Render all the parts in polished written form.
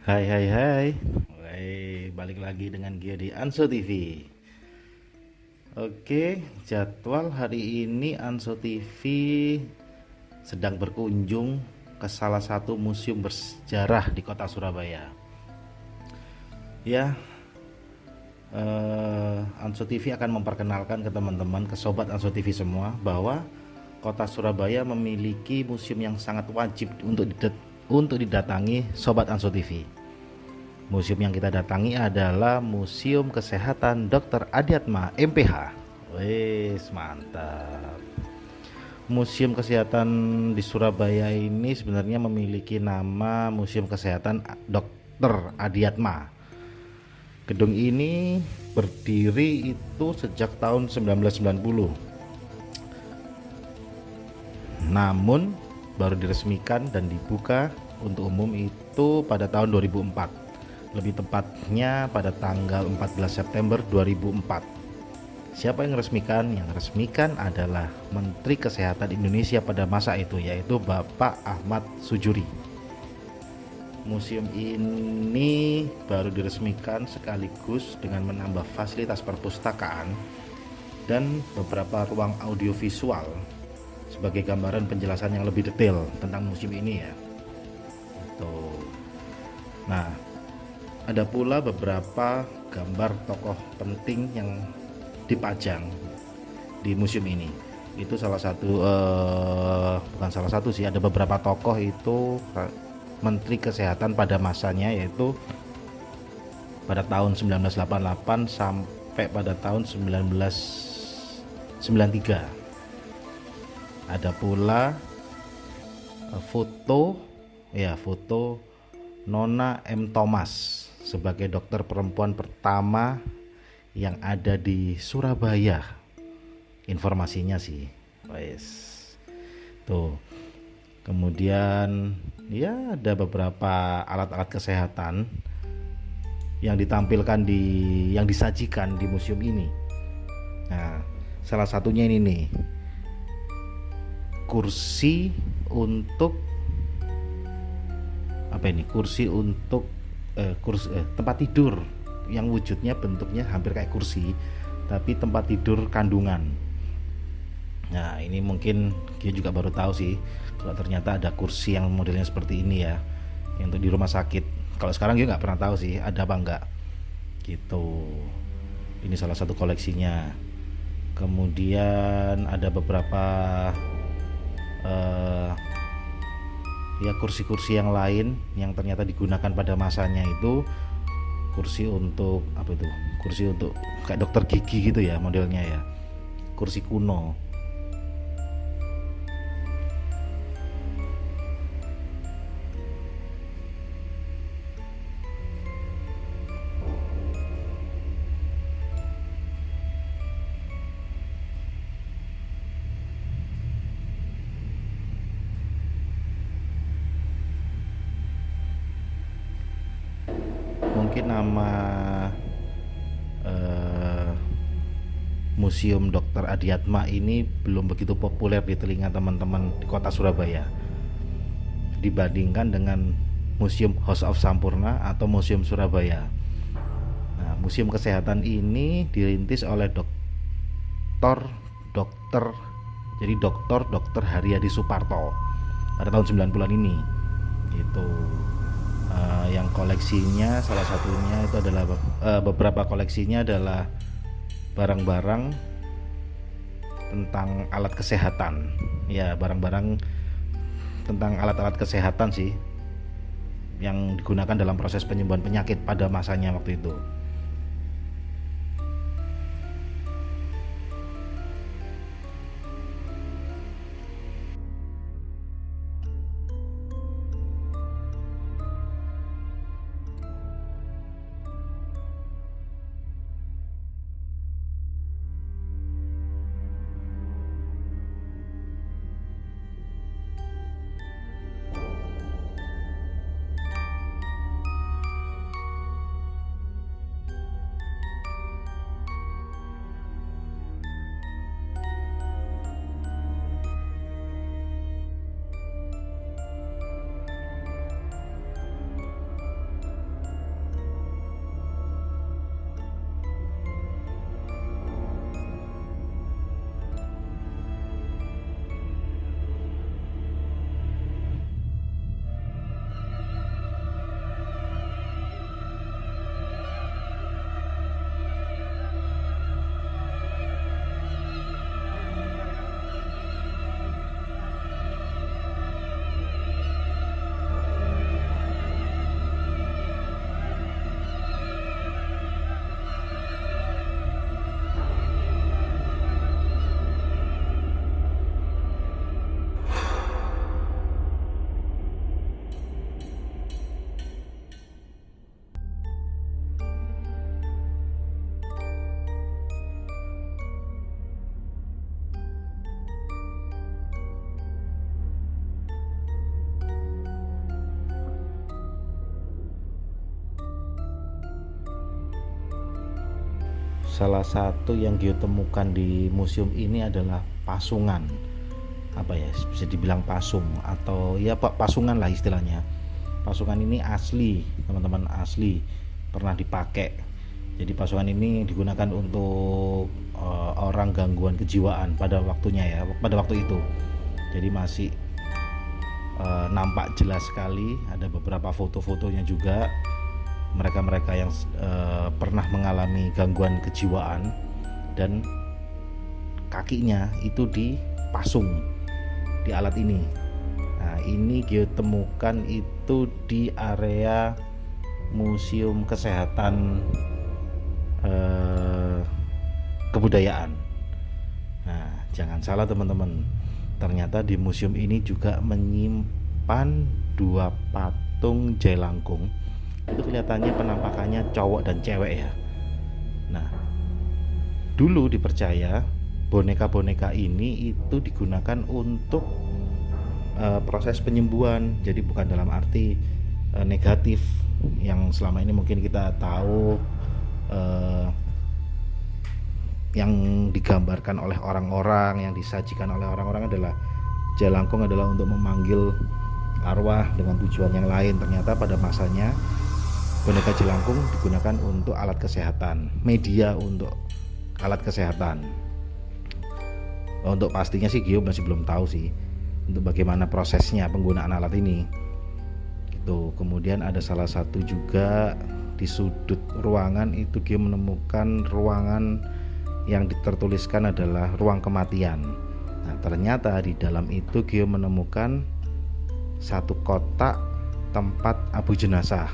Hai hai hai. Balik lagi dengan Gio di Anso TV. Oke, jadwal hari ini Anso TV sedang berkunjung ke salah satu museum bersejarah di kota Surabaya. Ya, Anso TV akan memperkenalkan ke teman-teman, ke sobat Anso TV semua bahwa kota Surabaya memiliki museum yang sangat wajib untuk didatangi sobat Anso TV. Museum yang kita datangi adalah Museum Kesehatan Dr. Adiatma MPH. Wes, mantap. Museum Kesehatan di Surabaya ini sebenarnya memiliki nama Museum Kesehatan Dr. Adiatma. Gedung ini berdiri itu sejak tahun 1990. Namun baru diresmikan dan dibuka untuk umum itu pada tahun 2004. Lebih tepatnya pada tanggal 14 September 2004. Siapa yang meresmikan? Yang meresmikan adalah Menteri Kesehatan Indonesia pada masa itu, yaitu Bapak Ahmad Sujuri. Museum ini baru diresmikan sekaligus dengan menambah fasilitas perpustakaan dan beberapa ruang audiovisual sebagai gambaran penjelasan yang lebih detail tentang museum ini ya. Tuh. Nah, ada pula beberapa gambar tokoh penting yang dipajang di museum ini. Itu salah satu bukan salah satu sih, ada beberapa tokoh itu Menteri Kesehatan pada masanya, yaitu pada tahun 1988 sampai pada tahun 1993. Ada pula foto Nona M. Thomas sebagai dokter perempuan pertama yang ada di Surabaya. Informasinya sih, wes. Tuh. Kemudian ya ada beberapa alat-alat kesehatan yang yang disajikan di museum ini. Nah, salah satunya ini nih. Kursi untuk apa ini? Kursi untuk tempat tidur yang wujudnya bentuknya hampir kayak kursi, tapi tempat tidur kandungan. Nah, ini mungkin dia juga baru tahu sih kalau ternyata ada kursi yang modelnya seperti ini ya, yang untuk di rumah sakit. Kalau sekarang dia nggak pernah tahu sih ada apa enggak gitu. Ini salah satu koleksinya. Kemudian ada beberapa ya kursi-kursi yang lain yang ternyata digunakan pada masanya itu kursi untuk apa itu? Kursi untuk kayak dokter gigi gitu ya modelnya ya. Kursi kuno. Mungkin nama eh, Museum Dr. Adiatma ini belum begitu populer di telinga teman-teman di kota Surabaya dibandingkan dengan Museum House of Sampurna atau Museum Surabaya. Nah, museum kesehatan ini dirintis oleh dokter jadi dokter Haryadi Suparto pada tahun 90-an ini. Itu yang koleksinya salah satunya itu adalah beberapa koleksinya adalah barang-barang tentang alat kesehatan. Ya, barang-barang tentang alat-alat kesehatan sih yang digunakan dalam proses penyembuhan penyakit pada masanya waktu itu. salah satu yang Gio temukan di museum ini adalah pasungan, apa ya, bisa dibilang pasung atau ya pasungan lah istilahnya. Pasungan ini asli teman-teman, asli pernah dipakai. Jadi pasungan ini digunakan untuk orang gangguan kejiwaan pada waktunya ya, pada waktu itu. Jadi masih nampak jelas sekali, ada beberapa foto-fotonya juga. Mereka-mereka yang pernah mengalami gangguan kejiwaan dan kakinya itu dipasung di alat ini. Nah, ini Gio temukan itu di area Museum Kesehatan Kebudayaan. Nah, jangan salah teman-teman, ternyata di museum ini juga menyimpan 2 patung jelangkung. Itu kelihatannya penampakannya cowok dan cewek ya. Nah, dulu dipercaya boneka-boneka ini itu digunakan untuk proses penyembuhan. Jadi bukan dalam arti negatif yang selama ini mungkin kita tahu, yang digambarkan oleh orang-orang, yang disajikan oleh orang-orang adalah jelangkung adalah untuk memanggil arwah dengan tujuan yang lain. Ternyata pada masanya boneka jelangkung digunakan untuk alat kesehatan, media untuk alat kesehatan. Untuk pastinya sih Gio masih belum tahu sih untuk bagaimana prosesnya penggunaan alat ini. Gitu. Kemudian ada salah satu juga di sudut ruangan itu Gio menemukan ruangan yang tertuliskan adalah ruang kematian. Nah, ternyata di dalam itu Gio menemukan satu kotak tempat abu jenazah.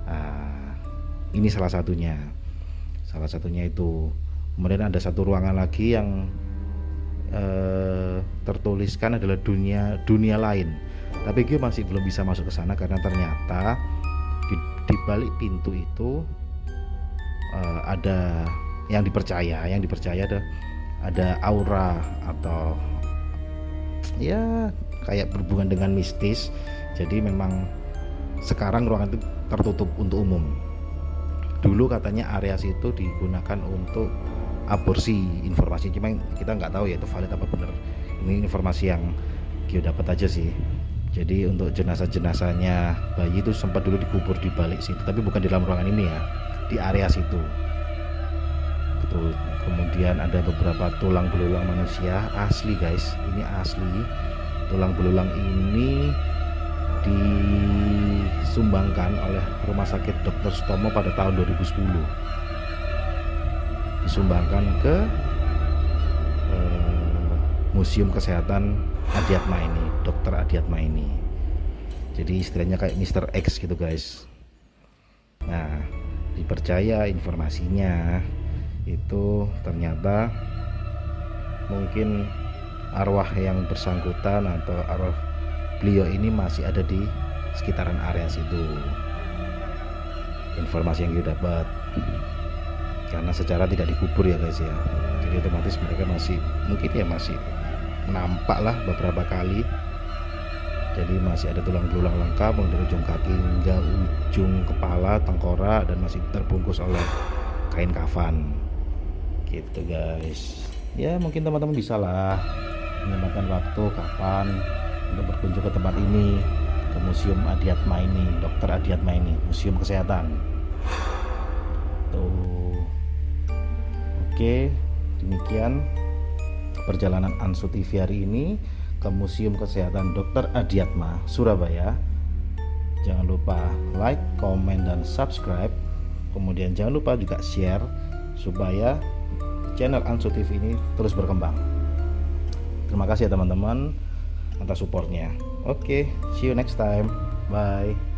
Nah, ini salah satunya itu. Kemudian ada satu ruangan lagi yang tertuliskan adalah dunia lain. Tapi Gio masih belum bisa masuk ke sana karena ternyata di balik pintu itu ada yang dipercaya ada aura atau ya kayak berhubungan dengan mistis. Jadi memang sekarang ruangan itu tertutup untuk umum. Dulu katanya area situ digunakan untuk aborsi, informasi, cuma kita nggak tahu ya itu valid apa benar. Ini informasi yang Gio dapat aja sih. Jadi untuk jenazah-jenazahnya bayi itu sempat dulu dikubur di balik situ, tapi bukan di dalam ruangan ini ya, di area situ. Betul. Kemudian ada beberapa tulang belulang manusia asli guys, ini asli. Tulang belulang ini disumbangkan oleh Rumah Sakit Dr. Sutomo pada tahun 2010. Disumbangkan ke Museum Kesehatan Adiatma ini, Dr. Adiatma ini. Jadi istilahnya kayak Mr. X gitu guys. Nah, dipercaya informasinya itu ternyata mungkin arwah yang bersangkutan atau arwah beliau ini masih ada di sekitaran area situ. Informasi yang kita dapat, karena secara tidak dikubur ya guys ya, jadi otomatis mereka masih mungkin ya masih nampak lah beberapa kali. Jadi masih ada tulang belulang lengkap dari ujung kaki hingga ujung kepala, tengkorak, dan masih terbungkus oleh kain kafan gitu guys. Ya mungkin teman-teman bisa lah menyempatkan waktu kapan untuk berkunjung ke tempat ini, ke Museum Adiatma ini, Dr. Adiatma ini, Museum Kesehatan tuh. Oke, demikian perjalanan Ansu TV hari ini ke Museum Kesehatan Dr. Adiatma Surabaya. Jangan lupa like, komen, dan subscribe. Kemudian jangan lupa juga share supaya channel Ansu TV ini terus berkembang. Terima kasih ya teman-teman atas supportnya. Oke, see you next time. Bye.